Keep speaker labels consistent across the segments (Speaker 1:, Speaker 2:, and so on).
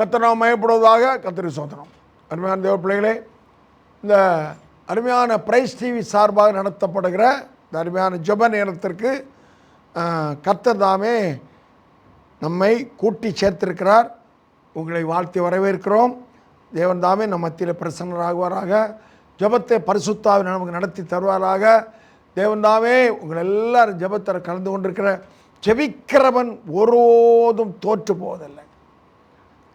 Speaker 1: கர்த்தர் நாம் மயப்படுவதாக. கர்த்தருக்கு ஸ்தோத்திரம். அருமையான தேவ பிள்ளைகளே, இந்த அருமையான பிரைஸ் டிவி சார்பாக நடத்தப்படுகிற இந்த அருமையான ஜெப நேரத்திற்கு கர்த்தர் தாமே நம்மை கூட்டி சேர்த்திருக்கிறார். உங்களை வாழ்த்தி வரவேற்கிறோம். தேவன் தாமே நம் மத்தியில் பிரசன்னராகுவாராக. ஜெபத்தை பரிசுத்தாவின் நமக்கு நடத்தி தருவாராக. தேவன் தாமே உங்கள் எல்லாரும் ஜெபத்தில் கலந்து கொண்டிருக்கிற ஜெபிக்கிறவன் ஒருபோதும் தோற்று போவதில்லை.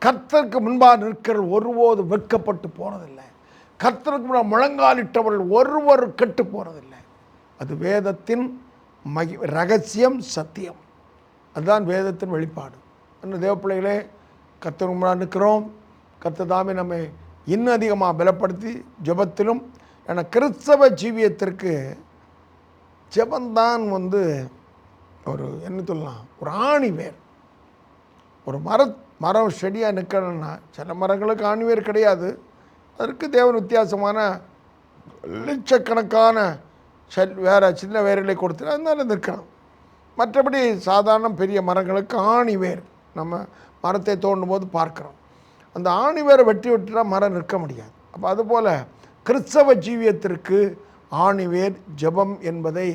Speaker 1: கர்த்தருக்கு முன்பாக நிற்கிற ஒருபோதும் வெட்கப்பட்டு போனதில்லை. கர்த்தருக்கு முன்பாக முழங்காலிட்டவர்கள் ஒருவர் கெட்டு போனதில்லை. அது வேதத்தின் ரகசியம், சத்தியம். அதுதான் வேதத்தின் வெளிப்பாடு. அந்த தேவ பிள்ளைகளே, கர்த்தருக்கு முன்பாக நிற்கிறோம். கர்த்தர் தாமே நம்மை இன்னும் அதிகமாக பலப்படுத்தி ஜெபத்திலும், ஏன்னா கிறிஸ்தவ ஜீவியத்திற்கு ஜெபந்தான் ஒரு என்ன சொல்லலாம், ஒரு ஆணிவேர். ஒரு மரம் செடியாக நிற்கணும்னா சில மரங்களுக்கு ஆணிவேர் கிடையாது. அதற்கு தேவன் வித்தியாசமான லட்சக்கணக்கான வேறு சின்ன வேர்களை கொடுத்து அதனால நிற்கணும். மற்றபடி சாதாரண பெரிய மரங்களுக்கு ஆணிவேர் நம்ம மரத்தை தோண்டும் போது பார்க்குறோம். அந்த ஆணிவேரை வெட்டி விட்டுனா மரம் நிற்க முடியாது. அப்போ அதுபோல் கிறிஸ்தவ ஜீவியத்திற்கு ஆணிவேர் ஜெபம் என்பதை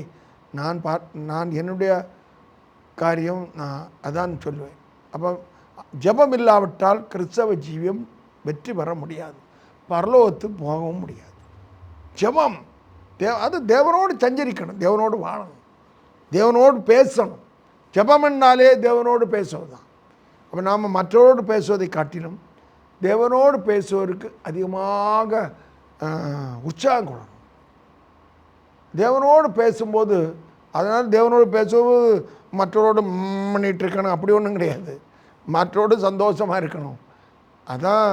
Speaker 1: நான் என்னுடைய காரியம் நான் அதான் சொல்லுவேன். அப்போ ஜெபம் இல்லாவிட்டால் கிறிஸ்தவ ஜீவியம் வெற்றி பெற முடியாது, பரலோகத்துக்கு போகவும் முடியாது. ஜெபம் அது தேவனோடு சஞ்சரிக்கணும், தேவனோடு வாழணும், தேவனோடு பேசணும். ஜெபம் என்னாலே தேவனோடு பேசுவது தான். அப்போ நாம் மற்றவரோடு பேசுவதை காட்டிலும் தேவனோடு பேசுவதற்கு அதிகமாக உற்சாகம் கொள்ளணும். தேவனோடு பேசும்போது, அதனால் தேவனோடு பேசுவது மற்றவரோடு பண்ணிகிட்டு இருக்கணும் அப்படி ஒன்றும் கிடையாது. மற்றோடு சந்தோஷமாக இருக்கணும். அதான்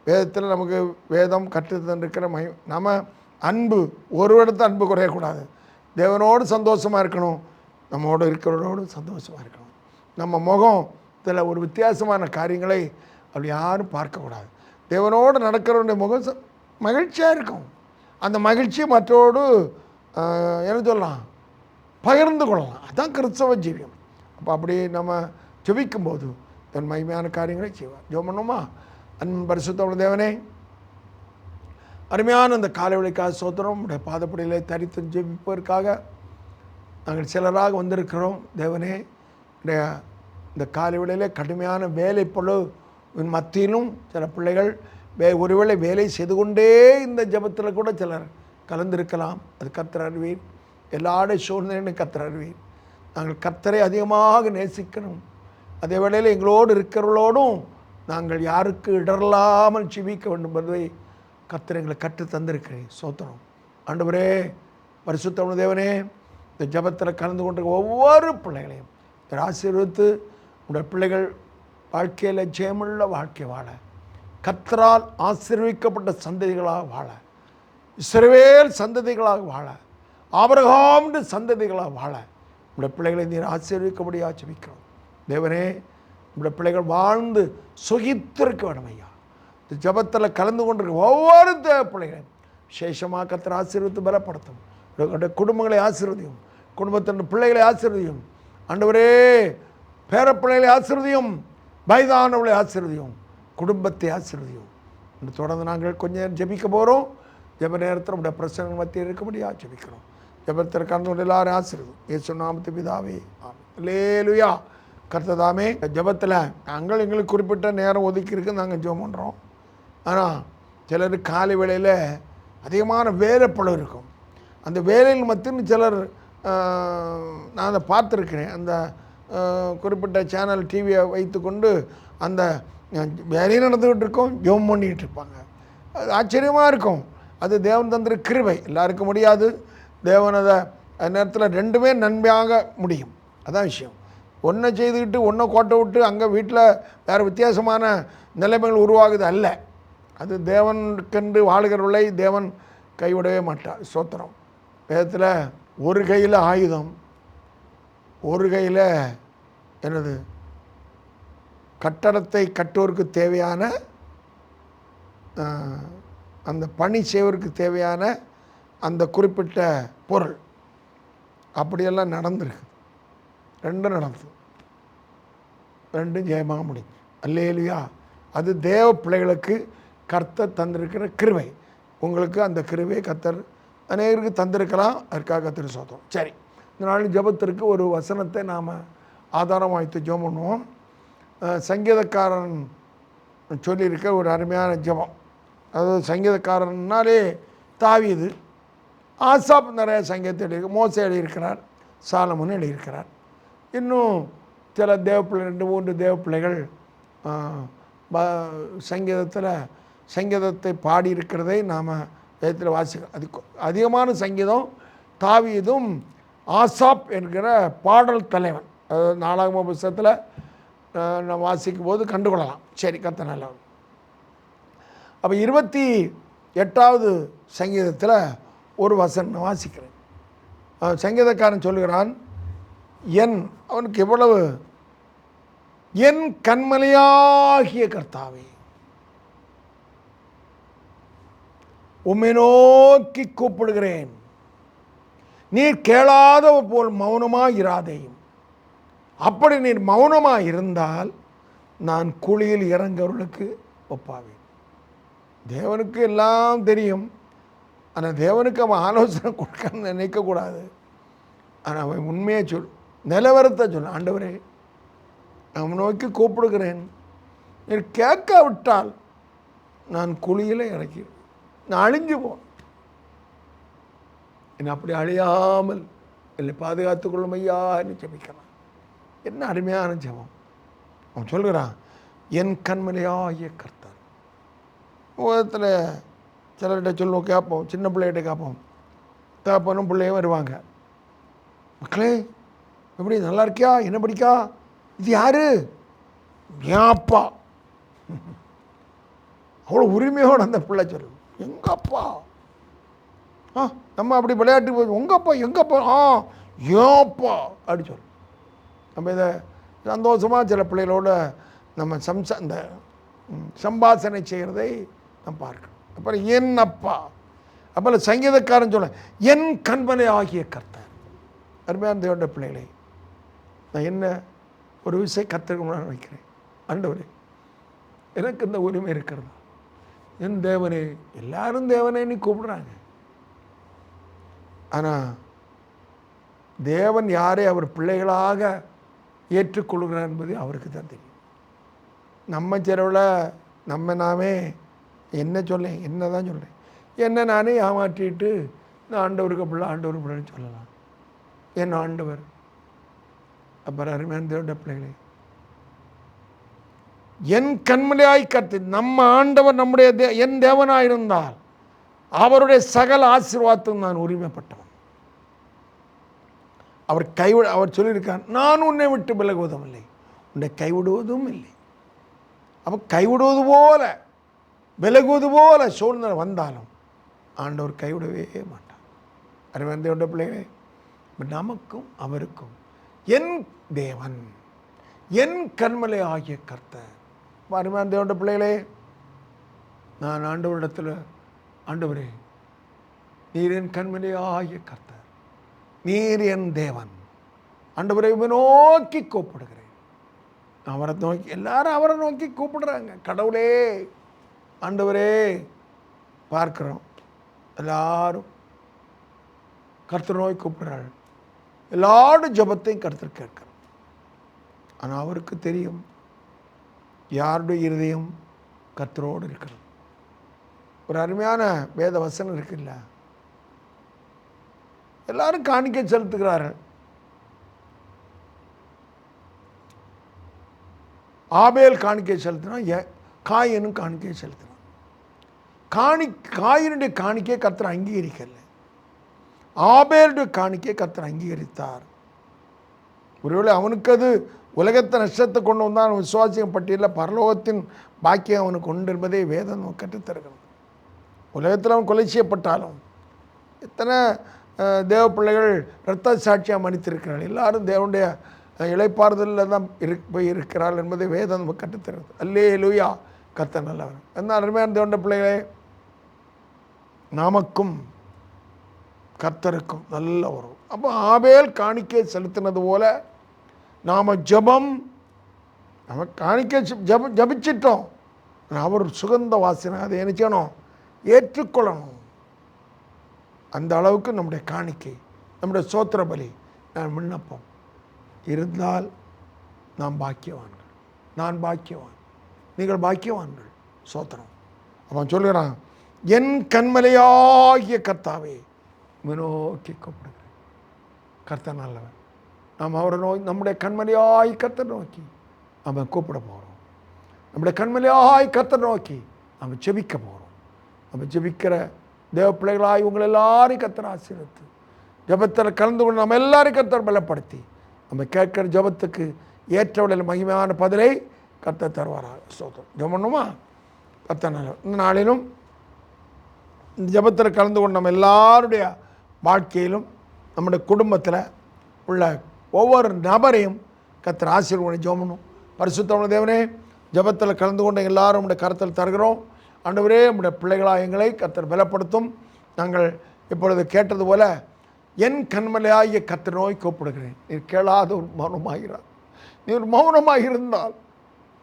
Speaker 1: வேதத்தில் நமக்கு வேதம் கற்றுத்தந்திருக்கிற நம்ம அன்பு, ஒரு இடத்து அன்பு குறையக்கூடாது. தேவனோடு சந்தோஷமாக இருக்கணும், நம்மோடு இருக்கிறவரோடு சந்தோஷமாக இருக்கணும். நம்ம முகத்தில் ஒரு வித்தியாசமான காரியங்களை அப்படி யாரும் பார்க்கக்கூடாது. தேவனோடு நடக்கிறவனுடைய முகம் மகிழ்ச்சியாக இருக்கும். அந்த மகிழ்ச்சியை மற்றோடு என்ன சொல்லலாம், பகிர்ந்து கொள்ளலாம். அதுதான் கிறிஸ்தவ ஜீவியம். அப்போ அப்படி நம்ம ஜெபிக்கும்போது தன் மகிமையான காரியங்களை செய்வார். ஜெபம் பண்ணுமா? அன்பு பரிசுத்த தேவனே, அருமையான அந்த காலை வேளைக்காக ஸ்தோத்திரம். உடைய பாதப்படியிலே தரித்து ஜெபிப்பதற்காக நாங்கள் சிலராக வந்திருக்கிறோம். தேவனே, இந்த காலை வேளையிலே கடுமையான வேலை பொழுவின் மத்தியிலும் சில பிள்ளைகள் ஒருவேளை வேலை செய்து கொண்டே இந்த ஜெபத்தில் கூட சிலர் கலந்திருக்கலாம். அது கர்த்தர் அறிவீர். எல்லாருடைய சூழ்நிலையும் கர்த்தர் அறிவீர். நாங்கள் கர்த்தரை அதிகமாக நேசிக்கணும். அதே வேளையில் எங்களோடு இருக்கிறவர்களோடும் நாங்கள் யாருக்கு இடரலாமல் ஜெபிக்க வேண்டும் என்பதை கர்த்தர் எங்களை கற்று தந்திருக்கிறேன். ஸ்தோத்திரம். ஆண்டவரே, பரிசுத்த தேவனே, இந்த ஜெபத்தில் கலந்து கொண்டிருக்க ஒவ்வொரு பிள்ளைகளையும் ஆசீர்வதித்து உடைய பிள்ளைகள் வாழ்க்கையில் ஜெயமுள்ள வாழ்க்கை வாழ, கர்த்தரால் ஆசீர்வதிக்கப்பட்ட சந்ததிகளாக வாழ, இஸ்ரவேல் சந்ததிகளாக வாழ, ஆபிரகாம் சந்ததிகளாக வாழ உடைய பிள்ளைகளை நீர் ஆசீர்வதிக்கபடியாக ஜெபிக்கிறோம். தேவனே, உடைய பிள்ளைகள் வாழ்ந்து சுகித்திருக்க வேணும் ஐயா. இந்த ஜெபத்தில் கலந்து கொண்டிருக்க ஒவ்வொரு பிள்ளைகளையும் விசேஷமாக கர்த்தர் ஆசீர்வதித்து பலப்படுத்தும். குடும்பங்களை ஆசீர்வதியும், குடும்பத்தின் பிள்ளைகளை ஆசீர்வதியும். ஆண்டவரே, பேரப்பிள்ளைகளை ஆசீர்வதியும், வயதானவர்களை ஆசீர்வதியும், குடும்பத்தை ஆசீர்வதியும். என்று தொடர்ந்து நாங்கள் கொஞ்சம் நேரம் ஜெபிக்க போகிறோம். ஜெப நேரத்தில் உடைய பிரச்சனை மத்தியில் இருக்கபடியாக ஜெபிக்கிறோம். ஜெபத்தில் கலந்து கொண்டு எல்லாரும் ஆசீர்வதியும். இயேசு நாமத்து பிதாவே, ஆமென். அல்லேலூயா. கர்த்ததாமே, ஜெபத்தில் நாங்கள் எங்களுக்கு குறிப்பிட்ட நேரம் ஒதுக்கி இருக்கு, நாங்கள் ஜெபம் பண்ணுறோம். ஆனால் சிலருக்கு காலை வேளையில் அதிகமான வேலைப்பளவு இருக்கும். அந்த வேலையில் மத்தியும் சிலர் நான் அதை பார்த்துருக்கிறேன். அந்த குறிப்பிட்ட சேனல் டிவியை வைத்து கொண்டு அந்த வேலையும் நடந்துக்கிட்டு இருக்கோம், ஜெபம் பண்ணிக்கிட்டு இருப்பாங்க. அது ஆச்சரியமாக இருக்கும். அது தேவன் தந்திர கிருபை. எல்லாருக்கும் முடியாது. தேவன் அதை நேரத்தில் ரெண்டுமே நன்மையாக முடியும். அதான் விஷயம். ஒன்றை செய்துக்கிட்டு ஒன்றை கோட்டை விட்டு அங்கே வீட்டில் வேறு வித்தியாசமான நிலைமைகள் உருவாகுது அல்ல. அது தேவனுக்கென்று வாழ்கிறவர்களை தேவன் கைவிடவே மாட்டார். ஸ்தோத்திரம். வேதத்தில் ஒரு கையில் ஆயுதம், ஒரு கையில் என்னது, கட்டடத்தை கட்டுவோருக்கு தேவையான அந்த பணி செய்வதற்கு தேவையான அந்த குறிப்பிட்ட பொருள். அப்படியெல்லாம் நடந்திருக்கு. ரெண்டும் நடந்தது, ரெண்டும் ஜெயமாக முடியும். அல்லேலூயா. அது தேவ பிள்ளைகளுக்கு கர்த்தர் தந்திருக்கிற கிருபை. உங்களுக்கு அந்த கிருபையை கர்த்தர் அநேகருக்கு தந்திருக்கலாம். அதற்காக கர்த்தர் ஸ்தோத்திரம். சரி, இந்த நாளின் ஜெபத்திற்கு ஒரு வசனத்தை நாம் ஆதாரம் வைத்து ஜெபம் பண்ணுவோம். சங்கீதக்காரன் சொல்லியிருக்க ஒரு அருமையான ஜெபம். அதாவது சங்கீதக்காரன்னாலே தாவீது, ஆசாப் நிறைய சங்கீதத்தை எழுதியிருக்க, மோசே எழுதியிருக்கிறார், சாலமோன் எழுதியிருக்கிறார். இன்னும் சில தேவப்பிள்ளை 2-3 தேவப்பிள்ளைகள் சங்கீதத்தை பாடியிருக்கிறதை நாம் வேதத்தில் வாசிக்கிறோம். அது அதிகமான சங்கீதம் தாவீதும் ஆசாப் என்கிற பாடல் தலைவன். அதாவது நாளாகம புத்தகத்தில் நம்ம வாசிக்கும் போது கண்டுகொள்ளலாம். சரி, கர்த்தர் நல்லவர். அப்போ 28வது சங்கீதத்தில் ஒரு வசனம் வாசிக்கிறேன். சங்கீதக்காரன் சொல்லுகிறான், அவனுக்கு எவ்வளவு என் கண்மலையாகிய கர்த்தாவே, உம்மை நோக்கி கூப்பிடுகிறேன், நீர் கேளாதவர் போல் மௌனமாக இராதேயும். அப்படி நீர் மௌனமாக இருந்தால் நான் குழியில் இறங்கவர்களுக்கு ஒப்பாவேன். தேவனுக்கு எல்லாம் தெரியும். ஆனால் தேவனுக்கு அவன் ஆலோசனை கொடுக்க நினைக்கக்கூடாது. ஆனால் அவன் உண்மையை நிலவரத்தை சொல். ஆண்டவரே, அவன் நோக்கி கூப்பிடுகிறேன், நீர் கேட்காவிட்டால் நான் குழியில் இறக்கி நான் அழிஞ்சு போன். என்னை அப்படி அழியாமல் என்னை பாதுகாத்துக் கொள்ளும் ஐயா என்று ஜெபிக்கிறான். என்ன அருமையான ஜெபம். அவன் சொல்கிறான், என் கண்மலையாகிய கர்த்தர். உலகத்தில் சிலர்கிட்ட சொல்லுவோம், கேட்போம், சின்ன பிள்ளைகிட்ட கேட்போம், தகப்பனும் பிள்ளையும் வருவாங்க. மக்களே, எப்படி நல்லா இருக்கியா, என்ன படிக்கா, இது யாரு, என் அப்பா. அவ்வளோ உரிமையோடு அந்த பிள்ளை சொல்லும், எங்கள் அப்பா. நம்ம அப்படி விளையாட்டு போய் உங்கள் அப்பா எங்கப்பா, ஏன் அப்பா அப்படி சொல்லும். நம்ம இதை சந்தோஷமாக சில பிள்ளைகளோட நம்ம இந்த சம்பாஷணை செய்கிறதை நம்ம பார்க்கணும். அப்புறம் என் அப்பா. அப்புறம் சங்கீதக்காரன் சொல்ல, என் கண்மலை ஆகிய கர்த்தர். அருமையான தேவனுடைய பிள்ளைகளை, நான் என்ன ஒரு விஷயம் கர்த்தருக்கு முன்னாடி வைக்கிறேன். ஆண்டவரே, எனக்கு இந்த உரிமை இருக்கிறது. என் தேவனே, எல்லாரும் தேவனே நீ கூப்பிடுறாங்க. ஆனால் தேவன் யாரை அவர் பிள்ளைகளாக ஏற்றுக்கொள்கிறார் என்பது அவருக்கு தான் தெரியும். நம்ம செலவில் நாமே என்ன சொல்லேன், என்ன தான் சொல்லேன், என்ன நானே ஏமாற்றிட்டு நான் ஆண்டவருக்கு பிள்ளை, ஆண்டவருக்கு பிள்ளைன்னு சொல்லலாம். என் ஆண்டவர். அப்புறம் அருமையான தேவனுடைய பிள்ளைகளே, என் கண்மலையாய் கர்த்து, நம்ம ஆண்டவர் நம்முடைய என் தேவனாயிருந்தால் அவருடைய சகல ஆசீர்வாதத்தும் நான் உரிமைப்பட்டவன். அவர் சொல்லியிருக்கார், நான் உன்னை விட்டு விலகுவதும் இல்லை, உன்னை கைவிடுவதும் இல்லை. அப்போ கைவிடுவது போல விலகுவது போல சூழ்நிலை வந்தாலும் ஆண்டவர் கைவிடவே மாட்டார். அருமையான தேவனுடைய பிள்ளைகளே, நமக்கும் அவருக்கும் என் தேவன், என் கண்மலை ஆகிய கர்த்தர். அருமையான தேவனுடைய பிள்ளைகளே, நான் ஆண்டவரிடத்தில், ஆண்டவரே, நீர் என் கண்மலை ஆகிய கர்த்தர், நீர் என் தேவன், ஆண்டவரை நோக்கி கூப்பிடுகிறேன். அவரை நோக்கி, எல்லாரும் அவரை நோக்கி கூப்பிடுறாங்க. கடவுளே, ஆண்டவரே, பார்க்கிறோம் எல்லாரும் கர்த்தர் நோக்கி கூப்பிடுறாள். எல்லாரும் ஜெபத்தையும் கர்த்தர் கேட்கிறார். ஆனால் அவருக்கு தெரியும் யாருடைய இருதயம் கர்த்தரோடு இருக்கிறது. ஒரு அருமையான வேத வசனம் இருக்குல்ல, எல்லாரும் காணிக்கை செலுத்துகிறார்கள். ஆபேல் காணிக்கை செலுத்தினா, காயினும் காணிக்கை செலுத்தினான். காயினுடைய காணிக்கை கர்த்தர் அங்கீகரிக்கல, ஆபேலுடைய காணிக்கை கர்த்தர் அங்கீகரித்தார். ஒருவேளை அவனுக்கு அது உலகத்தை நஷ்டத்தை கொண்டு வந்தான், விசுவாசியம் பட்டியலில் பரலோகத்தின் பாக்கியம் அவனுக்கு உண்டு என்பதை வேதம் கற்றுத்தருகிறது. உலகத்தில் அவன் கொலை செய்யப்பட்டாலும் எத்தனை தேவ பிள்ளைகள் இரத்த சாட்சியாக மன்னித்திருக்கிறார்கள். எல்லாரும் தேவனுடைய இளைப்பாறுதலில் தான் போய் இருக்கிறார்கள் என்பதை வேதம் நமக்கு கற்றுத்தருகிறது. அல்லேலூயா, கர்த்தர் நல்லவர். என்ன அருமையான தேவனுடைய பிள்ளைகளே, நமக்கும் கர்த்தருக்கும் நல்ல உறவு. அப்போ ஆபேல் காணிக்கை செலுத்தினது போல நாம் ஜெபம், நம்ம காணிக்கை ஜபிச்சிட்டோம், அவர் சுகந்த வாசனை அதை என்ன செய்யணும்? ஏற்றுக்கொள்ளணும். அந்த அளவுக்கு நம்முடைய காணிக்கை, நம்முடைய சோத்திர பலி, நான் விண்ணப்பம் இருந்தால் நாம் பாக்கியவான்கள். நான் பாக்கியவான், நீங்கள் பாக்கியவான்கள். சோத்திரம். அவன் சொல்லுகிறான், என் கண்மலையாகிய கர்த்தாவே நோக்கி கூப்பிடுகிறேன். கர்த்தர் நல்லவன். நாம் அவரை நம்முடைய கண்மலையாய் கர்த்தர் நோக்கி அவன் கூப்பிட போகிறோம். நம்முடைய கண்மலையாய் கர்த்தர் நோக்கி அவன் ஜெபிக்க போகிறோம். அவன் ஜெபிக்கிற தேவ பிள்ளைகளாய் உங்களை எல்லாரையும் கர்த்தர் ஆசீர்வதித்து, ஜெபத்தில் கலந்து கொண்டு நம்ம எல்லாரையும் கர்த்தர் பலப்படுத்தி, நம்ம கேட்குற ஜெபத்துக்கு ஏற்றவழில் மகிமையான பதிலை கர்த்தர் தருவாராக. ஸ்தோத்திரம். ஜெபம் பண்ணுமா? கர்த்தர் நல்லவர். இந்த நாளிலும் இந்த ஜெபத்தில் கலந்து கொண்டு நம்ம எல்லாருடைய வாழ்க்கையிலும் நம்முடைய குடும்பத்தில் உள்ள ஒவ்வொரு நபரையும் கர்த்தர் ஆசீர்வாதம் ஜெபம் பண்ணும். பரிசுத்தமுள்ள தேவனே, ஜெபத்தில் கலந்து கொண்ட எல்லாரும் உடைய கருத்தில் தருகிறோம். ஆண்டவரே, நம்முடைய பிள்ளைகளாக எங்களை கர்த்தர் பலப்படுத்தும். நாங்கள் இப்பொழுது கேட்டது போல, என் கண்மலையாகிய கர்த்தர் நோய் கூப்பிடுகிறேன். நீர் கேளாத ஒரு மௌனமாகிறார். நீர் மௌனமாக இருந்தால்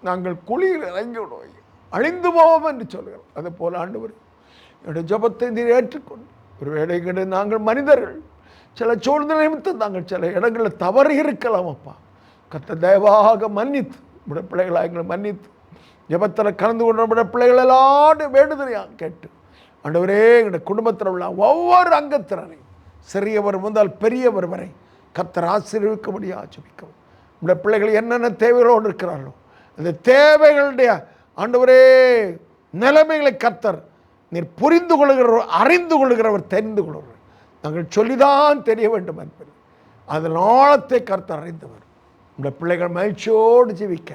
Speaker 1: நாங்கள் குழியில் இறங்கி நோய் அழிந்து போவோம் என்று சொல்கிறோம். அதே போல் ஆண்டவர், என்னுடைய ஜெபத்தை நீர் ஏற்றுக்கொண்டு, ஒரு வேளைகளை நாங்கள் மனிதர்கள் சில சூழ்நிலை நிமித்தம் நாங்கள் சில இடங்களில் தவறு இருக்கலாம். அப்பா கர்த்தர் தயவாக மன்னித்து, நம்முடைய பிள்ளைகளாக எங்களை மன்னித்து, ஜெபத்தில் கலந்து கொண்ட நம்முடைய பிள்ளைகள் எல்லாரும் வேண்டுதலையாக கேட்டு, ஆண்டவரே, எங்களுடைய குடும்பத்தில் உள்ள ஒவ்வொரு அங்கத்தினரையும் சிறியவர் முதல் பெரியவர் வரை கர்த்தர் ஆசீர்வதிக்கும்படியாக ஜெபிக்கவும். நம்முடைய பிள்ளைகள் என்னென்ன தேவைகளோடு இருக்கிறார்களோ அந்த தேவைகளுடைய ஆண்டவரே நிலைமைகளை கர்த்தர் நீர் புரிந்து கொள்கிறவர், அறிந்து கொள்கிறவர், தெரிந்து கொள்கிறவர். நாங்கள் சொல்லிதான் தெரிய வேண்டும் என்பது அதன் ஆழத்தை கர்த்தர் அறிந்தவர். நம்முடைய பிள்ளைகள் மகிழ்ச்சியோடு ஜீவிக்க,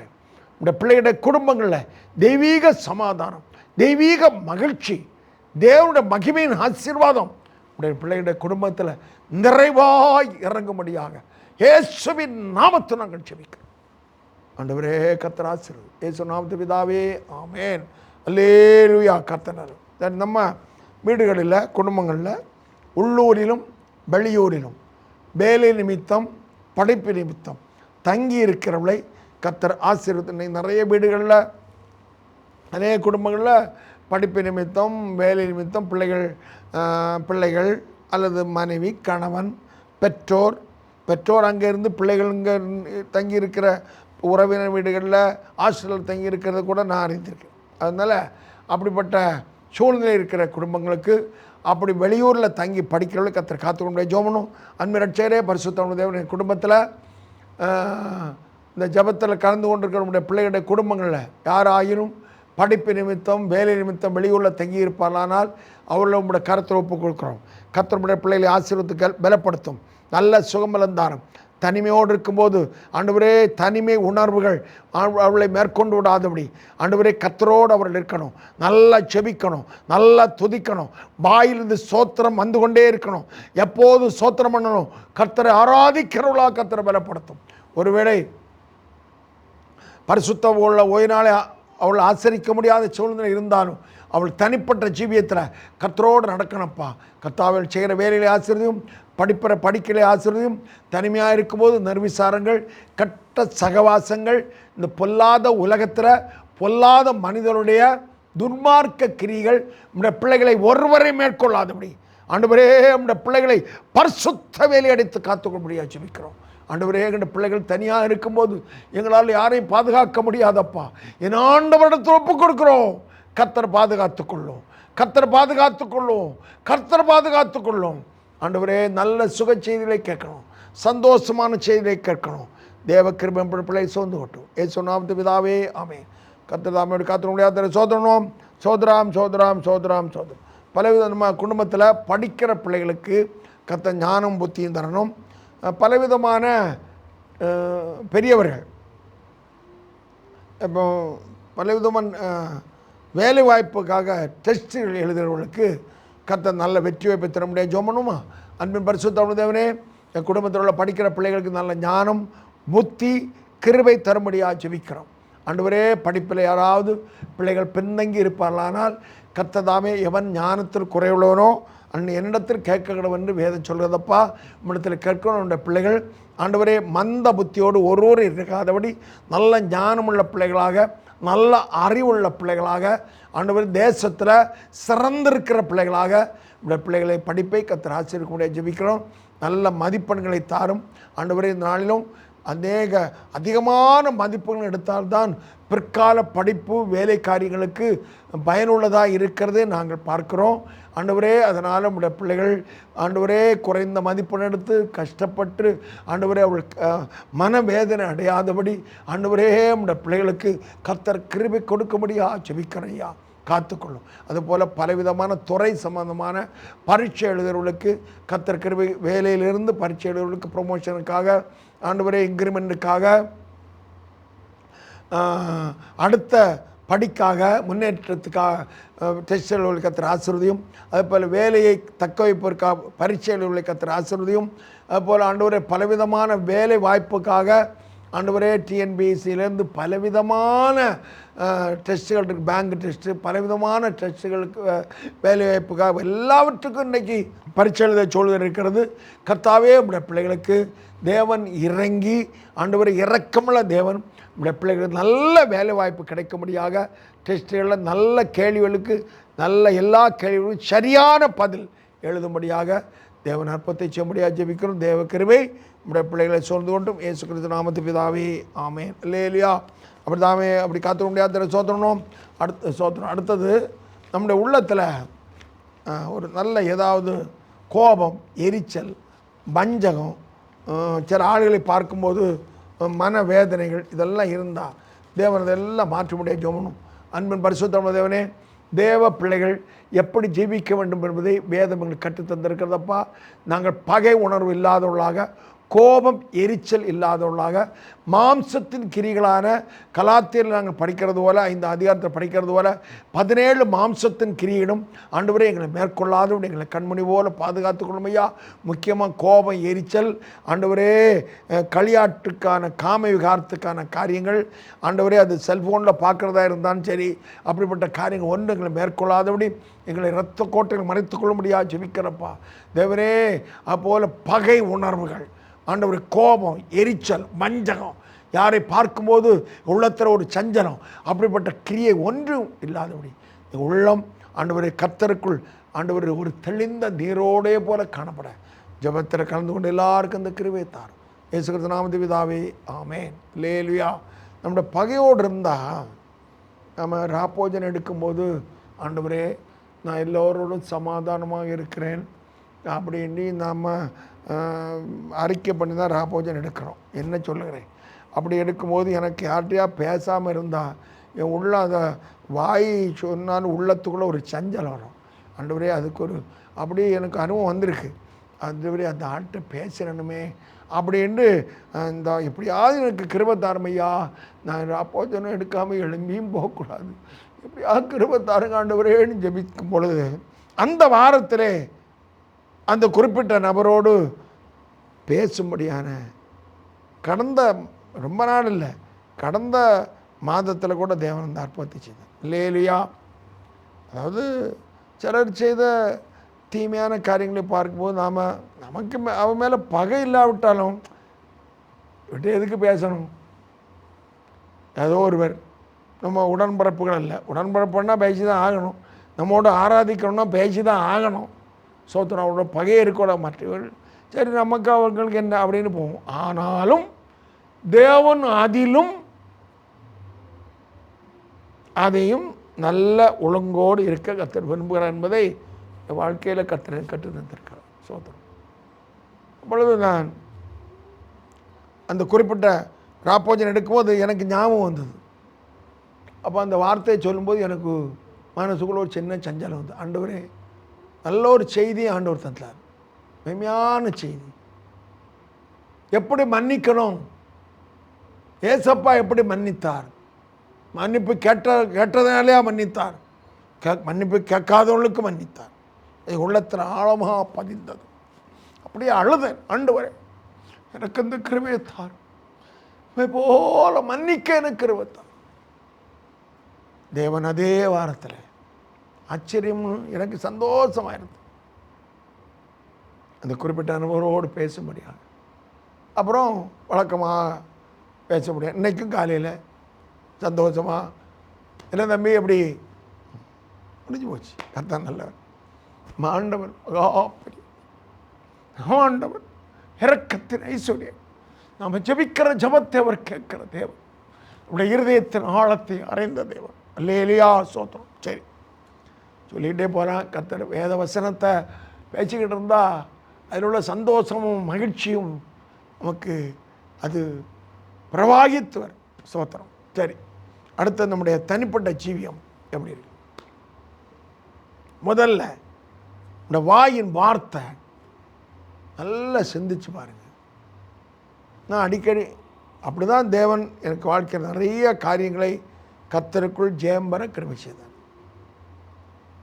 Speaker 1: நம்முடைய பிள்ளைகளுடைய குடும்பங்களில் தெய்வீக சமாதானம், தெய்வீக மகிழ்ச்சி, தேவனுடைய மகிமையின் ஆசீர்வாதம் நம்முடைய பிள்ளைகளுடைய குடும்பத்தில் நிறைவாய் இறங்கும்படியாக இயேசுவின் நாமத்தை நாங்கள் ஜெபிக்கிறோம். ஆண்டவரே, கர்த்தர் ஆசீர்வதி. இயேசு நாமத்து பிதாவே, ஆமென். அல்லேலூயா. கர்த்தர் நம்ம வீடுகளில், குடும்பங்களில், உள்ளூரிலும் வெளியூரிலும் வேலை நிமித்தம், படிப்பு நிமித்தம் தங்கி இருக்கிறவளை கர்த்தர் ஆசீர்வதி. நிறைய வீடுகளில், அநேக குடும்பங்களில் படிப்பு நிமித்தம், வேலை நிமித்தம் பிள்ளைகள் அல்லது மனைவி, கணவன், பெற்றோர் அங்கே இருந்து பிள்ளைகள் இங்கே தங்கி இருக்கிற உறவினர் வீடுகளில், ஹாஸ்டலில் தங்கி இருக்கிறத கூட நான் அறிந்திருக்கேன். அதனால் அப்படிப்பட்ட சூழ்நிலை இருக்கிற குடும்பங்களுக்கு, அப்படி வெளியூரில் தங்கி படிக்கிறவர்களுக்கு கர்த்தர் காத்துக்கொண்டே ஜெபம். அன்பின் ரட்சகரே, பரிசுத்தமுள்ள தேவன், குடும்பத்தில் இந்த ஜெபத்தில் கலந்து கொண்டிருக்கிற நம்முடைய பிள்ளைகளுடைய குடும்பங்களில் யாராயினும் படிப்பு நிமித்தம், வேலை நிமித்தம் வெளியூரில் தங்கி இருப்பார்களானால் அவர்களை உங்களுடைய கருத்தில் ஒப்புக் கொடுக்குறோம். கர்த்தருடைய பிள்ளைகளை ஆசீர்வதித்து பலப்படுத்தும். நல்ல சுகமலந்தாரம். தனிமையோடு இருக்கும்போது ஆண்டவரே, தனிமை உணர்வுகள் அவளை மேற்கொண்டு விடாதபடி ஆண்டவரே, கர்த்தரோடு அவர்கள் இருக்கணும். நல்லா ஜெபிக்கணும், நல்லா துதிக்கணும், வாயிலிருந்து சோத்திரம் வந்து கொண்டே இருக்கணும். எப்போதும் சோத்திரம் பண்ணணும். கர்த்தரை ஆராதிக்கிறவர்களாக கர்த்தரை பலப்படுத்தும். ஒருவேளை பரிசுத்த உள்ள ஓய்நாளை அவள் ஆசரிக்க முடியாத சூழ்நிலை இருந்தாலும் அவள் தனிப்பட்ட ஜீவியத்தில் கர்த்தரோடு நடக்கணும்ப்பா. கர்த்தாவில் செய்கிற வேலைகளை ஆசீர்வதியும், படிக்கலை ஆசீர்வதியும். தனிமையாக இருக்கும்போது நர்விசாரங்கள், கட்ட சகவாசங்கள், இந்த பொல்லாத உலகத்தில் பொல்லாத மனிதனுடைய துன்மார்க்க கிரிகள் நம்முடைய பிள்ளைகளை ஒருவரை மேற்கொள்ளாதபடி ஆண்டவரே, நம்முடைய பிள்ளைகளை பரிசுத்த வேலை அடித்து காத்துக்கொள்ளும்படியாக ஜெபிக்கிறோம். ஆண்டவரே, எங்கள் பிள்ளைகள் தனியாக இருக்கும்போது எங்களால் யாரையும் பாதுகாக்க முடியாதப்பா. என் ஆண்டவரிடத்தில் ஒப்புக் கொடுக்கிறோம். கர்த்தர் பாதுகாத்துக்கொள்ளும், கர்த்தர் பாதுகாத்துக்கொள்ளும், கர்த்தர் பாதுகாத்துக்கொள்ளும். ஆண்டவரே, நல்ல சுக செய்திகளை கேட்கணும், சந்தோஷமான செய்திகளை கேட்கணும். தேவ கிருபை பிள்ளை சோர்ந்து கொட்டும். இயேசு நாமத்து பிதாவே, ஆமென். கர்த்தர் தாமே காத்துற முடியாத சோதரணும். சோதரம். பலவித நம்ம குடும்பத்தில் படிக்கிற பிள்ளைகளுக்கு கர்த்தர் ஞானம் புத்தியும் தரணும். பலவிதமான பெரியவர்கள், இப்போ பலவிதமான வேலை வாய்ப்புக்காக டெஸ்ட்டுகள் எழுதுகிறவர்களுக்கு கர்த்தர் நல்ல வெற்றி வாய்ப்பை தர முடியாது. ஜெபம். அன்பின் பரிசுத்த தேவனே, என் குடும்பத்தில் உள்ள படிக்கிற பிள்ளைகளுக்கு நல்ல ஞானம், புத்தி, கிருபை தரும்படியாக ஜெபிக்கிறோம். ஆண்டவரே, படிப்பில் யாராவது பிள்ளைகள் பின்தங்கி இருப்பார்களானால் கர்த்தர் தாமே எவன் ஞானத்தில் குறைவுள்ளவனோ என்னிடத்தில் கேட்கணும் என்று வேதம் சொல்கிறதப்பா. நம்மிடத்தில் கேட்கணும். நம்முடைய பிள்ளைகள் ஆண்டவரே மந்த புத்தியோடு ஒருவர் இருக்காதபடி நல்ல ஞானமுள்ள பிள்ளைகளாக, நல்ல அறிவுள்ள பிள்ளைகளாக, ஆண்டவரே தேசத்தில் சிறந்திருக்கிற பிள்ளைகளாக இந்த பிள்ளைகளை படிப்பை கர்த்தர் ஆசீர்வதிக்க முடியாது ஜெபிக்கிறோம். நல்ல மதிப்பெண்களை தாரும் ஆண்டவரே. இந்த நாளிலும் அதிகமான மதிப்பெண்கள் எடுத்தால்தான் பிற்கால படிப்பு வேலை காரியங்களுக்கு பயனுள்ளதாக இருக்கிறதே நாங்கள் பார்க்கிறோம் ஆண்டவரே. அதனால் நம்முடைய பிள்ளைகள் ஆண்டவரே குறைந்த மதிப்பெண் எடுத்து கஷ்டப்பட்டு ஆண்டவரே அவள் மனவேதனை அடையாதபடி ஆண்டவரே நம்முடைய பிள்ளைகளுக்கு கர்த்தர் கிருபை கொடுக்கும்படியா ஜெபிக்கிறேன் ஐயா. காத்துக்கொள்ளும். அதுபோல் பலவிதமான துறை சம்பந்தமான பரீட்சை எழுதுகிறவர்களுக்கு கர்த்தர் கிருபை, வேலையிலிருந்து பரீட்சை எழுதுகிறவர்களுக்கு ப்ரொமோஷனுக்காக ஆண்டவரே இன்க்ரிமெண்ட்டுக்காக அடுத்த படிக்காக முன்னேற்றத்துக்காக டெஸ்ட் எழுதுவதை கர்த்தர் ஆசீர்வதியும். அதுபோல் வேலையை தக்க வைப்பதற்காக பரீட்சை எழுதுவதை கர்த்தர் ஆசீர்வதியும். அதுபோல் ஆண்டவரே பலவிதமான வேலை வாய்ப்புக்காக ஆண்டவரே டிஎன்பிஎஸ்சியிலேருந்து பலவிதமான டெஸ்ட்டுகள் இருக்குது, பேங்க் டெஸ்ட்டு, பலவிதமான டெஸ்ட்டுகளுக்கு வேலை வாய்ப்புக்காக எல்லாவற்றுக்கும் இன்றைக்கி பரீட்சை எழுத சூழல் இருக்கிறது. கர்த்தாவே நம்முடைய பிள்ளைகளுக்கு தேவன் இறங்கி ஆண்டவரை இரக்கமுள்ள தேவன் நம்முடைய பிள்ளைகளுக்கு நல்ல வேலை வாய்ப்பு கிடைக்கும்படியாக டெஸ்ட்டுகளில் நல்ல கேள்விகளுக்கு நல்ல எல்லா கேள்விகளுக்கும் சரியான பதில் எழுதும்படியாக தேவன் அற்புதத்தை செய்யும்படியாக ஜெபிக்கிறோம். தேவ கிருபை நம்முடைய பிள்ளைகளை சூழ்ந்து கொண்டும் இயேசு கிறிஸ்து நாமத்து பிதாவே ஆமென். அல்லேலூயா. அப்படி தாமே அப்படி காத்துக்க முடியாத சோத்திரணும். அடுத்தது நம்முடைய உள்ளத்தில் ஒரு நல்ல ஏதாவது கோபம், எரிச்சல், வஞ்சகம், சில ஆளுகளை பார்க்கும்போது மனவேதனைகள் இதெல்லாம் இருந்தால் தேவன் இதெல்லாம் மாற்ற முடியாது ஜெபணும். அன்பின் பரிசுத்த தேவனே, தேவ பிள்ளைகள் எப்படி ஜீவிக்க வேண்டும் என்பதை வேதம் எங்களுக்கு கற்றுத்தந்திருக்கிறதப்பா. நாங்கள் பகை உணர்வு இல்லாதவர்களாக, கோபம் எரிச்சல் இல்லாதவர்களாக, மாம்சத்தின் கிரிகளான கலாத்தியர்கள் நாங்கள் படிக்கிறது போல 5 அதிகாரத்தில் படிக்கிறது போல 17 மாம்சத்தின் கிரியிடும் ஆண்டவரே எங்களை மேற்கொள்ளாதவன் எங்களை கண்மணி போல பாதுகாத்து கொள்ளும் ஐயா. முக்கியமாக கோபம், எரிச்சல் ஆண்டவரே, களியாட்டுக்கான காம விகாரத்துக்கான காரியங்கள் ஆண்டவரே, அது செல்ஃபோனில் பார்க்குறதா இருந்தாலும் சரி, அப்படிப்பட்ட காரியங்கள் ஒன்று எங்களை மேற்கொள்ளாதபடி எங்களை இரத்த கோட்டைகள் மறைத்து கொள்ள முடியாது ஜெபிக்கிறப்பா தேவனே. அப்போல் பகை உணர்வுகள் ஆண்டவர், கோபம், எரிச்சல், வஞ்சகம், யாரை பார்க்கும்போது உள்ளத்தில் ஒரு சஞ்சலம், அப்படிப்பட்ட கிரியை ஒன்றும் இல்லாதபடி உள்ளம் ஆண்டவரை கர்த்தருக்குள் ஆண்டவர் ஒரு தெளிந்த நீரோடே போல காணப்பட ஜெபத்தில் கலந்து கொண்டு எல்லாருக்கும் இந்த கிருபையை தாரும். இயேசு கிறிஸ்து நாமத்தில் பிதாவே ஆமென். அல்லேலூயா. நம்முடைய பகையோடு இருந்தால் நம்ம ராப்போஜன் எடுக்கும்போது ஆண்டவரே நான் எல்லோரோடும் சமாதானமாக இருக்கிறேன் அப்படின்னு நம்ம அறிக்கை பண்ணி தான் ராப்போஜன் எடுக்கிறோம். என்ன சொல்லுகிறேன், அப்படி எடுக்கும்போது எனக்கு யார்கிட்டையா பேசாமல் இருந்தால் என் உள்ள அதை வாய் சொன்னாலும் உள்ளத்துக்குள்ளே ஒரு சஞ்சலம் வரும். ஆண்டவரே அதுக்கு ஒரு அப்படி எனக்கு அனுபவம் வந்திருக்கு. ஆண்டவரே அந்த ஆள்கிட்ட பேசுகிறனுமே அப்படின்ட்டு இந்த எப்படியாவது எனக்கு கிருபை தாருமையா, நான் ராப்போஜனம் எடுக்காமல் எழும்பியும் போகக்கூடாது, எப்படியாவது கிருபை தாருங்க ஆண்டவரேன்னு ஜெபிக்கும் பொழுது அந்த வாரத்திலே அந்த குறிப்பிட்ட நபரோடு பேசும்படியான கடந்த ரொம்ப நாள் இல்லை, கடந்த மாதத்தில் கூட தேவன் அந்த அற்புதத்தை செய்தார். இல்லையா? அதாவது சிலர் செய்த தீமையான காரியங்களை பார்க்கும்போது நமக்கு அவன் மேலே பகை இல்லாவிட்டாலும் விட்டு எதுக்கு பேசணும்? ஏதோ ஒருவர் நம்ம உடன்பிறப்புகள் இல்லை, உடன்பிறப்புன்னா பேசி தான் ஆகணும், நம்மோட ஆராதிக்கணும்னா பேசி தான் ஆகணும். சோத்திரம் அவரோட பகையை இருக்கோட மற்றவர்கள் சரி நமக்கு அவர்களுக்கு என்ன அப்படின்னு போவோம். ஆனாலும் தேவன் அதிலும் அதையும் நல்ல ஒழுங்கோடு இருக்க கர்த்தர் விரும்புகிறார் என்பதை வாழ்க்கையில் கர்த்தர் கற்று தந்திருக்கிறார். சோத்திரம். அப்பொழுது நான் அந்த குறிப்பிட்ட ராப்போஜன் எடுக்கும்போது எனக்கு ஞாபகம் வந்தது. அப்போ அந்த வார்த்தையை சொல்லும்போது எனக்கு மனசுக்குள்ள ஒரு சின்ன சஞ்சலம் வந்து, ஆண்டவரே நல்ல ஒரு செய்தி ஆண்டவர் தந்தார், மெய்மையான செய்தி. எப்படி மன்னிக்கணும், ஏசப்பா எப்படி மன்னித்தார், மன்னிப்பு கேட்டதுனாலே மன்னித்தார், மன்னிப்பு கேட்காதவர்களுக்கு மன்னித்தார். உள்ளத்தில் ஆழமாக பதிந்தது. அப்படியே அழுதேன், ஆண்டவரே எனக்கு இந்த கிருபையை தார், போல மன்னிக்க எனக்கு கிருபை தார். தேவன் அதே வாரத்தில் ஆச்சரியம் எனக்கு சந்தோஷமாக இருந்தது. அந்த குறிப்பிட்ட அனுபவரோடு பேச முடியாது. அப்புறம் வழக்கமாக பேச முடியாது. இன்றைக்கும் காலையில் சந்தோஷமாக என்ன தம்பி எப்படி முடிஞ்சு போச்சு. கர்த்தர் நல்லவர். ஆண்டவர் ஆண்டவர் இரக்கத்தின் ஐஸ்வர்யம். நாம் ஜெபிக்கிற ஜெபத்தை அவர் கேட்கிற தேவன். நம்முடைய இருதயத்தின் ஆழத்தை அறிந்த தேவன். அல்லேலூயா, ஸ்தோத்திரம். சரி, சொல்லிகிட்டே போகிறான். கர்த்தர் வேத வசனத்தை பேசிக்கிட்டு இருந்தால் அதில் உள்ள சந்தோஷமும் மகிழ்ச்சியும் நமக்கு அது பிரவாகித்து வரும். ஸ்தோத்திரம். சரி, அடுத்து நம்முடைய தனிப்பட்ட ஜீவியம் எப்படி இருக்கு? முதல்ல இந்த வாயின் வார்த்தை நல்லா சிந்திச்சு பாருங்கள். நான் அடிக்கடி அப்படி தான் தேவன் எனக்கு வாழ்க்கையில் நிறைய காரியங்களை கர்த்தருக்குள் ஜெயம் பெற கிருபை செய்தார்.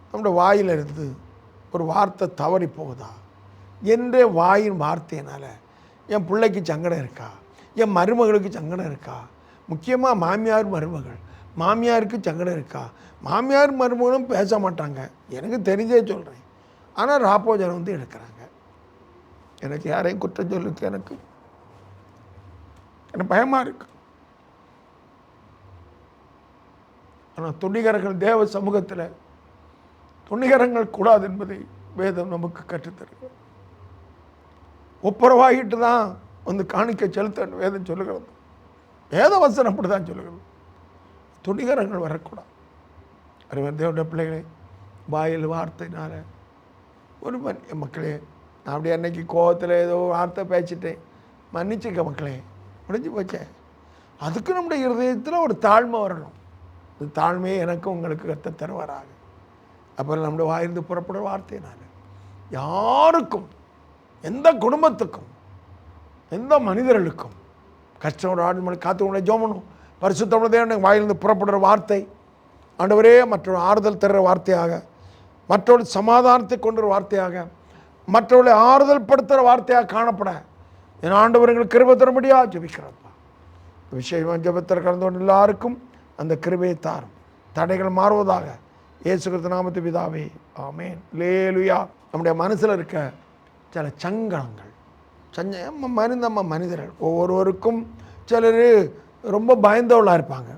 Speaker 1: நம்முடைய வாயில் இருந்து ஒரு வார்த்தை தவறி போகுதா என்ற வாயின் வார்த்தையினால் என் பிள்ளைக்கு சங்கடம் இருக்கா, என் மருமகளுக்கு சங்கடம் இருக்கா, முக்கியமாக மாமியார் மருமகள், மாமியாருக்கு சங்கடம் இருக்கா. மாமியார் மருமகளும் பேச மாட்டாங்க, எனக்கு தெரிஞ்சே சொல்கிறேன். ஆனால் ராப்போஜனம் வந்து எடுக்கிறாங்க. எனக்கு யாரையும் குற்றம் சொல்லுக்கு எனக்கு பயமாக இருக்கு. ஆனால் துணிகரங்கள் தேவ சமூகத்தில் துணிகரங்கள் கூடாது என்பதை வேதம் நமக்கு கற்றுத்தருகிறது. ஒப்புரவாகிட்டு தான் வந்து காணிக்க செலுத்த வேதம் சொல்லுகிறது. வேத வசனம் அப்படி தான் சொல்லுகிறது. துணிகரங்கள் வரக்கூடாது. அறிவர் தேவனுடைய பிள்ளைகளே, வாயில் வார்த்தையினால ஒரு மக்களே, நான் அப்படியே அன்னைக்கு கோபத்தில் ஏதோ வார்த்தை பேசிட்டேன், மன்னிச்சுக்க மக்களே, முடிஞ்சு போச்சே. அதுக்கு நம்முடைய இருதயத்தில் ஒரு தாழ்மை வரணும். இந்த தாழ்மையை எனக்கும் உங்களுக்கு கத்த தருவாராக. அப்புறம் நம்முடைய வாயிலிருந்து புறப்படுற வார்த்தையினால யாருக்கும், எந்த குடும்பத்துக்கும், எந்த மனிதர்களுக்கும் கஷ்டம் ஒரு ஆடு மணி காத்து உங்களை ஜோமனும் பரிசுத்தமுள்ள தேவனுடைய வாயிலிருந்து புறப்படுற வார்த்தை ஆண்டவரே மற்றொரு ஆறுதல் தர்ற வார்த்தையாக, மற்றொரு சமாதானத்தை கொண்டுற வார்த்தையாக, மற்றவர்களை ஆறுதல் படுத்துகிற வார்த்தையாக காணப்பட என் ஆண்டவர் எங்களுக்கு கிருபை தரும்படியாக ஜெபிக்கிறப்பா. விஷயம் ஜெபத்தில் கலந்து கொண்டு எல்லாருக்கும் அந்த கிருபையை தாரும். தடைகள் மாறுவதாக. இயேசு கிறிஸ்து நாமத்து பிதாவே, ஆமென். அல்லேலூயா. நம்முடைய மனசில் இருக்க சில சங்கடங்கள், நம்ம மனிதர்கள் ஒவ்வொருவருக்கும் சிலர் ரொம்ப பயந்தவளாக இருப்பாங்க,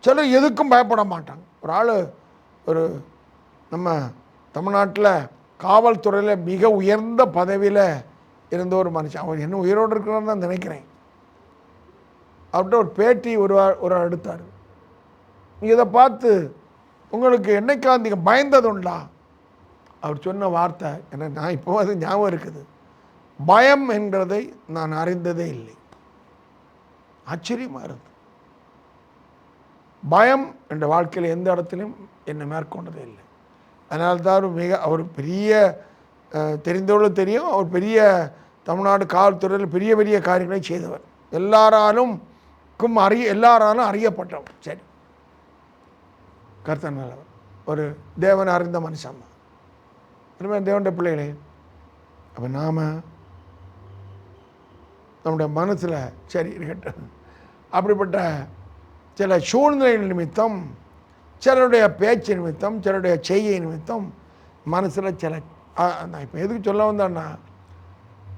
Speaker 1: சிலர் எதுக்கும் பயப்பட மாட்டாங்க. ஒரு ஆள் ஒரு நம்ம தமிழ்நாட்டில் காவல்துறையில் மிக உயர்ந்த பதவியில் இருந்த ஒரு மனுஷன், அவர் என்ன உயிரோடு இருக்கிறான்னு தான் நினைக்கிறேன். அவர்கிட்ட ஒரு பேட்டி ஒரு எடுத்தார். இதை பார்த்து உங்களுக்கு என்னைக்காவது நீங்கள் பயந்தது உண்டா? அவர் சொன்ன வார்த்தை எனக்கு நான் இப்போ அது ஞாபகம் இருக்குது. பயம் என்கிறதை நான் அறிந்ததே இல்லை. ஆச்சரியமாக இருந்தது. பயம் என்ற வாழ்க்கையில் எந்த இடத்துலையும் என்னை மேற்கொண்டதே இல்லை. அதனால்தான் அவர் பெரிய தெரிந்தவர்களும் தெரியும், அவர் பெரிய தமிழ்நாடு காவல்துறையில் பெரிய பெரிய காரியங்களை செய்தவர், எல்லாராலும் அறியப்பட்டவர். சரி, கர்த்தர் நல்லவர், ஒரு தேவன் அறிந்த மனுஷன். இனிமேல் தேவனுடைய பிள்ளைகளே, அப்போ நாம் நம்முடைய மனசில் சரி இருக்கட்டும், அப்படிப்பட்ட சில சூழ்நிலைகள் நிமித்தம், சிலருடைய பேச்சு நிமித்தம், சிலருடைய செய்கை நிமித்தம் மனசில் சில, நான் இப்போ எதுக்கு சொல்ல வந்தேன்னா,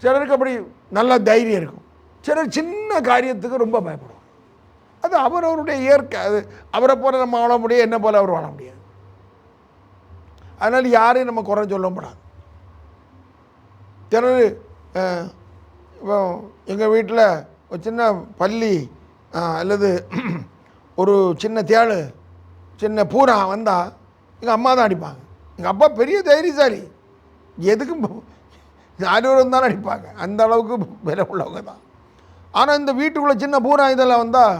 Speaker 1: சிலருக்கு அப்படி நல்ல தைரியம் இருக்கும், சிலர் சின்ன காரியத்துக்கு ரொம்ப பயப்படுவாங்க. அது அவருடைய இயற்கை. அது அவரை போல நம்ம வாழ முடியாது, என்ன போல அவர் வாழ முடியாது. அதனால் யாரையும் நம்ம குறை சொல்லப்படாது. சிலர் இப்போ எங்கள் வீட்டில் ஒரு சின்ன பள்ளி அல்லது ஒரு சின்ன தேள், சின்ன பூரா வந்தால் எங்கள் அம்மா தான் அடிப்பாங்க. எங்கள் அப்பா பெரிய தைரியசாலி, எதுக்கும் யாரும் இருந்தாலும் அடிப்பாங்க, அந்த அளவுக்கு விலை உள்ளவங்க தான். ஆனால் இந்த வீட்டுக்குள்ளே சின்ன பூரா இதெல்லாம் வந்தால்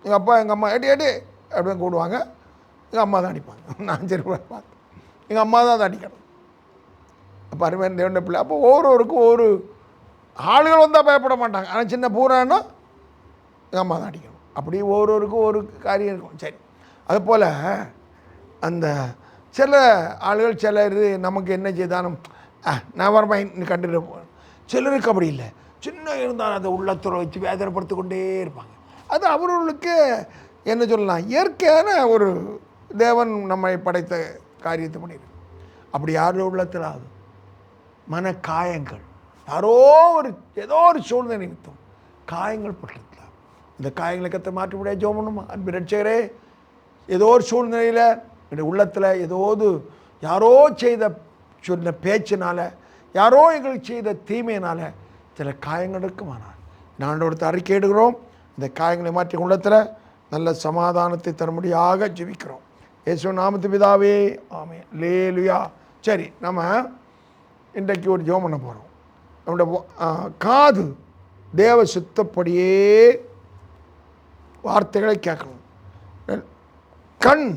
Speaker 1: எங்கள் அப்பா எங்கள் அம்மா எடி அப்படின்னு கூடுவாங்க, எங்கள் அம்மா தான் அடிப்பாங்க. நான் சரி பார்த்தேன், எங்கள் அம்மா தான் அதை அடிக்கணும். அப்போ அருமையான தேவனுடைய பிள்ளை. அப்போ ஒவ்வொருவருக்கும் ஒவ்வொரு ஆளுகள் வந்தால் பயப்பட மாட்டாங்க, ஆனால் சின்ன பூரான்னா எங்கள் அம்மா தான் அடிக்கணும். அப்படி ஒவ்வொருவருக்கும் ஒரு காரியம் இருக்கும். சரி, அதுபோல் அந்த சில ஆளுகள் சிலர் நமக்கு என்ன செய்தாலும் நான் வரமாயின்னு கண்டுட்டு போவேன். சிலருக்கு அப்படி இல்லை, சின்ன இருந்தாலும் அதை உள்ளத்துறை வச்சு வேதனைப்படுத்தி கொண்டே இருப்பாங்க. அது அவர்களுக்கு என்ன சொல்லலாம், இயற்கையான ஒரு தேவன் நம்மை படைத்த காரியத்தை பண்ணியிருக்கு. அப்படி யாரோ உள்ளத்தில் ஆகும் மன காயங்கள், ஏதோ ஒரு சூழ்நிலை நிமித்தம் காயங்கள் பட்டிருக்கலாம். இந்த காயங்களை கற்று மாற்ற முடியாது. ஜெபம் பண்ணுமா? அன்பு ரட்சகரே, ஏதோ ஒரு சூழ்நிலையில் என்னுடைய உள்ளத்தில் ஏதோது யாரோ செய்த சொன்ன பேச்சினால், யாரோ எங்களுக்கு செய்த தீமையினால் சில காயங்கள் இருக்குமானால் நான் ஒருத்தர் அறிக்கை எடுக்கிறோம். இந்த காயங்களை மாற்றி உள்ளத்தில் நல்ல சமாதானத்தை தரும்படியாக ஜெபிக்கிறோம். இயேசு நாமத்து பிதாவே, ஆமென். அல்லேலூயா. சரி, நம்ம இன்றைக்கு ஒரு ஜெபம் பண்ண போகிறோம். நம்முடைய காது தேவ சுத்தப்படியே வார்த்தைகளை கேட்கணும். கண்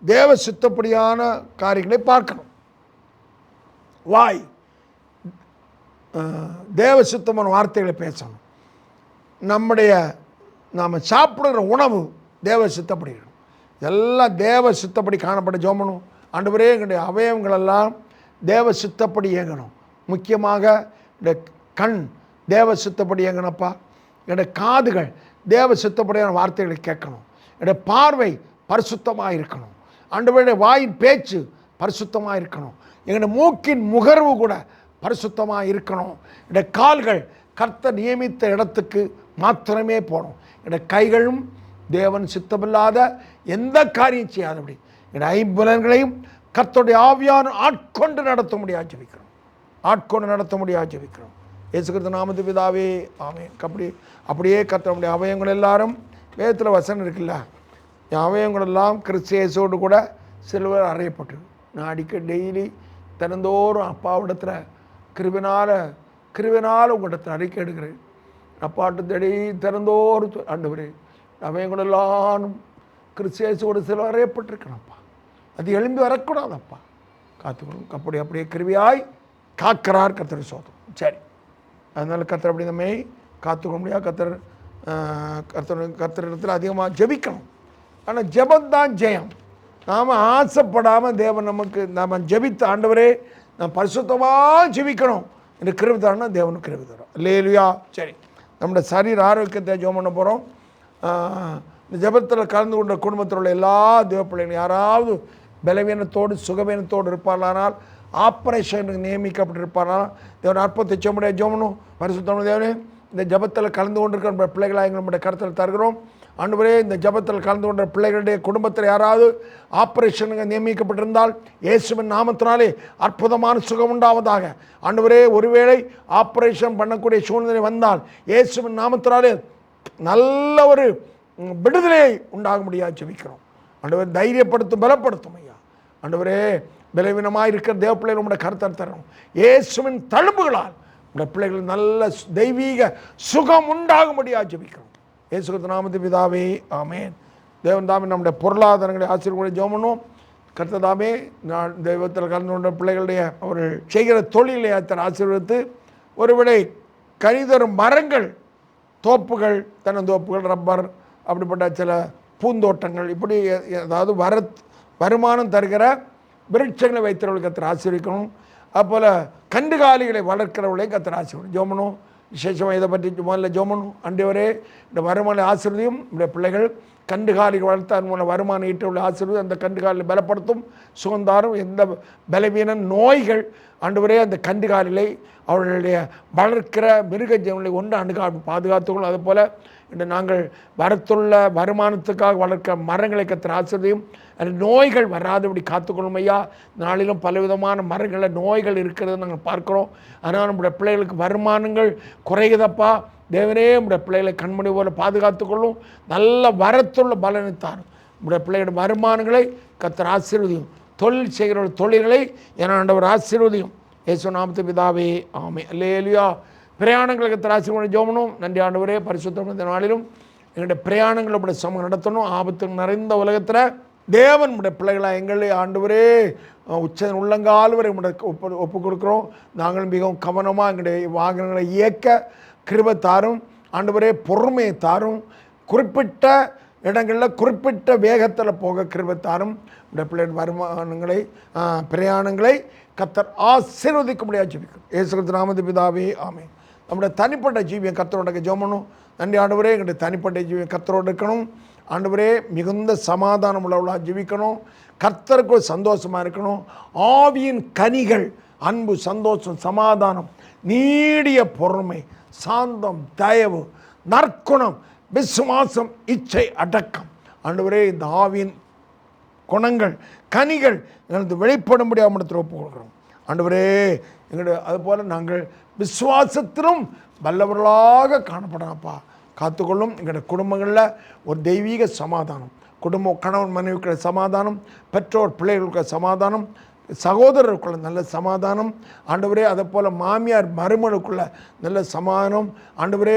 Speaker 1: தேவ சுத்தப்படியான காரியங்களை பார்க்கணும். வாய் தேவ சுத்தமான வார்த்தைகளை பேசணும். நாம் சாப்பிடுகிற உணவு தேவ சுத்தப்படி இருக்கணும். எல்லாம் தேவ சுத்தப்படி காணப்பட ஜோமனும். ஆண்டவரே, எங்களுடைய அவயவங்களெல்லாம் தேவ சுத்தப்படி இயங்கணும். முக்கியமாக இந்த கண் தேவ சுத்தப்படி இயங்கணும்ப்பா. என்னுடைய காதுகள் தேவ சுத்தப்படியான வார்த்தைகளை கேட்கணும். என்னுடைய பார்வை பரிசுத்தமாக இருக்கணும். ஆண்டவருடைய வாயின் பேச்சு பரிசுத்தமாக இருக்கணும். எங்களுடைய மூக்கின் முகர்வு கூட பரிசுத்தமாக இருக்கணும். என்னுடைய கால்கள் கர்த்தர் நியமித்த இடத்துக்கு மாத்திரமே போகணும். என்னுடைய கைகளும் தேவன் சித்தமில்லாத எந்த காரியம் செய்யாதபடி என்னுடைய ஐம்புலன்களையும் கர்த்தருடைய ஆவியான ஆட்கொண்டு நடத்த முடியாது ஜெபிக்கிறோம். ஆட்கொண்டு நடத்த முடியாது ஜெபிக்கிறோம். இயேசு கிறிஸ்து நாமத்து பிதாவே, ஆமென். அப்படியே கர்த்தருடைய அவயங்கள் எல்லாரும் வேதத்தில் வசனம் இருக்குல்ல, என் அவயங்கள் எல்லாம் கிறிஸ்து இயேசுவோடு கூட சிலுவையில் அறையப்பட்டு நான் அடிக்க டெய்லி தினந்தோறும் அப்பாவிடத்தில் கிருபினால் உங்களிடத்தில் அறிக்கை எடுக்கிறேன். அப்பாட்டு தேடி திறந்தோறும் ஆண்டவரே, அவயங்களெல்லாம் கிறிஸ்து இயேசுவோடு சிலுவை அறையப்பட்டிருக்கணும்ப்பா. அது எழும்பி வரக்கூடாதப்பா. காத்துக்கணும். அப்படியே கிருபியாய் காக்கிறார் கர்த்தர் சோதம். சரி, அதனால் கர்த்தர் அப்படி நம்மை காத்துக்க முடியாது. கர்த்தரிடத்தில் அதிகமாக ஜெபிக்கணும். ஆனால் ஜெபந்தான் ஜெயம். நாம் ஆசைப்படாமல் தேவன் நாம் ஜெபித்த ஆண்டவரே நான் பரிசுத்தமாக ஜெபிக்கணும் என்று கிருபை தரணும். தேவனுக்கு கிருபை தரும். அல்லேலூயா. சரி, நம்முடைய சரீர ஆரோக்கியத்தை ஜெபம் பண்ண போகிறோம். இந்த ஜெபத்தில் கலந்து கொண்ட குடும்பத்தில் உள்ள எல்லா தேவ பிள்ளைகளும் யாராவது பலவீனத்தோடு சுகவீனத்தோடு இருப்பார்களானால், ஆப்ரேஷனுக்கு நியமிக்கப்பட்டிருப்பார்கள், தேவன் அற்புதத்தை செய்ய முடியாது ஜெபனும். பரிசுத்தமான தேவனே, இந்த ஜெபத்தில் கலந்து கொண்டிருக்கிற நம்முடைய பிள்ளைகளாக நம்முடைய கருத்தில் தருகிறோம். ஆண்டவரே, இந்த ஜெபத்தில் கலந்து கொண்ட பிள்ளைகளுடைய குடும்பத்தில் யாராவது ஆப்ரேஷனுக்கு நியமிக்கப்பட்டிருந்தால் இயேசுவின் நாமத்தினாலே அற்புதமான சுகம் உண்டாவதாக. ஆண்டவரே, ஒருவேளை ஆப்ரேஷன் பண்ணக்கூடிய சூழ்நிலை வந்தால் இயேசுவின் நாமத்தினாலே நல்ல ஒரு விடுதலையை உண்டாக முடியாது ஜெபிக்கிறோம். ஆண்டவர் தைரியப்படுத்தும், பலப்படுத்தும் ஐயா. ஆண்டவரே, பலவீனமாக இருக்கிற தேவ பிள்ளைகள் நம்முடைய கருத்தை தரணும். இயேசுவின் தழும்புகளால் நம்முடைய பிள்ளைகள் நல்ல தெய்வீக சுகம் உண்டாக முடியாது ஜெபிக்கிறோம். இயேசு கிறிஸ்து நாமத்து பிதாவே, ஆமென். தேவன் தாமே நம்முடைய பொருளாதாரங்களை ஆசீர்வாதம் ஜெபம் பண்ணுவோம். கர்த்தர் தாமே நான் தெய்வத்தில் கலந்து கொண்ட பிள்ளைகளுடைய அவர்கள் செய்கிற தொழிலை அத்தனை ஆசீர்வதித்து, ஒருவேளை கனிதரும் மரங்கள், தோப்புகள், தென்னந்தோப்புகள், ரப்பர், அப்படிப்பட்ட சில பூந்தோட்டங்கள், இப்படி அதாவது வருமானம் தருகிற விருட்சங்களை வைத்தவர்கள் கர்த்தர் ஆசீர்வதிக்கணும். அதுபோல் கண்டுகாலிகளை வளர்க்கிறவர்களையும் கர்த்தர் ஆசீர்வதிக்கணும். ஜெபம் விசேஷமாக இதை பற்றி முதல்ல ஜெபம். ஆண்டவரே, இந்த வருமான ஆசீர்வதியும் நம்முடைய பிள்ளைகள் கண்டுகாலிகள் வளர்த்து அதன் மூலம் வருமானம் ஈட்டுள்ள ஆசீர்வதி அந்த கண்டுகாலில் பலப்படுத்தும், சுகந்தாரும். எந்த பலவீன நோய்கள் ஆண்டவரே அந்த கண்டுகாலிலை அவர்களுடைய வளர்க்கிற மிருக ஜீவனை ஒன்று அணுகாமல் பாதுகாத்துக்கொள்ளும். அதுபோல் இன்று நாங்கள் வரத்துள்ள வருமானத்துக்காக வளர்க்க மரங்களை கர்த்தர் ஆசீர்வதியும். அந்த நோய்கள் வராதபடி காத்துக்கொள்ளும் ஐயா. நாளிலும் பலவிதமான மரங்களில் நோய்கள் இருக்கிறது நாங்கள் பார்க்குறோம். அதனால் நம்முடைய பிள்ளைகளுக்கு வருமானங்கள் குறையுதப்பா. தேவனே, நம்முடைய பிள்ளைகளை கண்மணி போல பாதுகாத்துக்கொள்ளும். நல்ல வரத்துள்ள பலனை தாரும். நம்முடைய பிள்ளைகளுடைய வருமானங்களை கர்த்தர் ஆசீர்வதியும். தொழில் செய்கிற தொழில்களை ஆண்டவர் ஆசீர்வதியும். இயேசு நாமத்து பிதாவே, ஆமென். அல்லேலூயா. பிரயாணங்களுக்கு கர்த்தர் ஆசீர்வாதம் ஜெபணும். நன்றி ஆண்டவரே, பரிசுத்த நாளிலும் எங்களுடைய பிரயாணங்கள் நம்முடைய சமூகம் நடத்தணும். ஆபத்து நிறைந்த உலகத்தில் தேவன் நம்முடைய பிள்ளைகளாக எங்களை ஆண்டவரே உச்ச உள்ளங்கால் வரை ஒப்பு கொடுக்குறோம். நாங்கள் மிகவும் கவனமாக எங்களுடைய வாகனங்களை இயக்க கிருபை தாரும். ஆண்டவரே, பொறுமையை தாரும். குறிப்பிட்ட இடங்களில் குறிப்பிட்ட வேகத்தில் போக கிருபை தாரும். நம்முடைய பிள்ளைகள் வருமானங்களை பிரயாணங்களை கர்த்தர் ஆசீர்வதிக்க முடியாது ஜெபிக்கிறோம். இயேசு கிறிஸ்து நாமத்து பிதாவே, ஆமென். நம்முடைய தனிப்பட்ட ஜீவியம் கர்த்தரோட ஜெபணும். நன்றி ஆண்டவரே, எங்களுடைய தனிப்பட்ட ஜீவியம் கர்த்தரோடு இருக்கணும். ஆண்டவரே, மிகுந்த சமாதானம் உள்ளவர்களாக ஜீவிக்கணும். கர்த்தருக்கு சந்தோஷமாக இருக்கணும். ஆவியின் கனிகள் அன்பு, சந்தோஷம், சமாதானம், நீடிய பொறுமை, சாந்தம், தயவு, நற்குணம், விசுவாசம், இச்சை, அடக்கம். ஆண்டவரே, இந்த ஆவியின் குணங்கள் கனிகள் எங்களுக்கு வெளிப்படும்படி அவனிடத்தில் ஒப்புக் கொடுக்கிறோம் ஆண்டவரே. எங்களுடைய அதுபோல் நாங்கள் விசுவாசத்திலும் வல்லவர்களாக காணப்படணும்ப்பா. காத்துக்கொள்ளும். எங்களுடைய குடும்பங்களில் ஒரு தெய்வீக சமாதானம், குடும்பம் கணவன் மனைவிக்குள்ள சமாதானம், பெற்றோர் பிள்ளைகளுக்குள்ள சமாதானம், சகோதரருக்குள்ள நல்ல சமாதானம் ஆண்டவரே. அதை போல் மாமியார் மருமனுக்குள்ள நல்ல சமாதானம் ஆண்டவரே.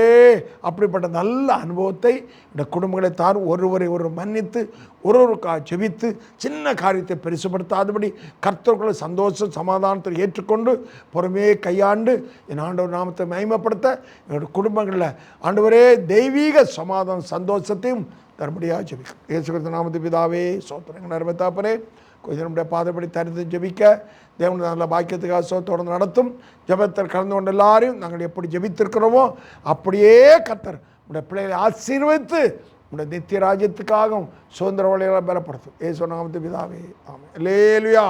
Speaker 1: அப்படிப்பட்ட நல்ல அனுபவத்தை இந்த குடும்பங்களை தார். ஒருவரை ஒருவர் மன்னித்து ஒருவருக்காக ஜெபித்து சின்ன காரியத்தை பெருசுப்படுத்தாதபடி கர்த்தருக்குள்ள சந்தோஷ சமாதானத்தை ஏற்றுக்கொண்டு பொறுமையை கையாண்டு என் ஆண்டவர் நாமத்தை மகிமைப்படுத்த என்னுடைய குடும்பங்களில் ஆண்டவரே தெய்வீக சமாதானம் சந்தோஷத்தையும் தரும்படியாக ஜெபிக்கும். இயேசு கிறிஸ்து நாமத்து பிதாவே சோத்திரங்கள் அருமைத்தாப்பரே. கொஞ்சம் நம்முடைய பாதைப்படி தரித்து ஜெபிக்க தேவனுடைய நல்ல பாக்கியத்துக்காக தொடர்ந்து நடத்தும். ஜெபத்தில் கலந்து கொண்ட எல்லாரையும் நாங்கள் எப்படி ஜெபித்திருக்கிறோமோ அப்படியே கர்த்தர் உடைய பிள்ளைகளை ஆசீர்வதித்து உடைய நித்திய ராஜ்யத்துக்காகவும் சுதந்திர வழிகளை பலப்படுத்தும். இயேசு நாமத்து பிதாவே ஆமென். அல்லேலூயா.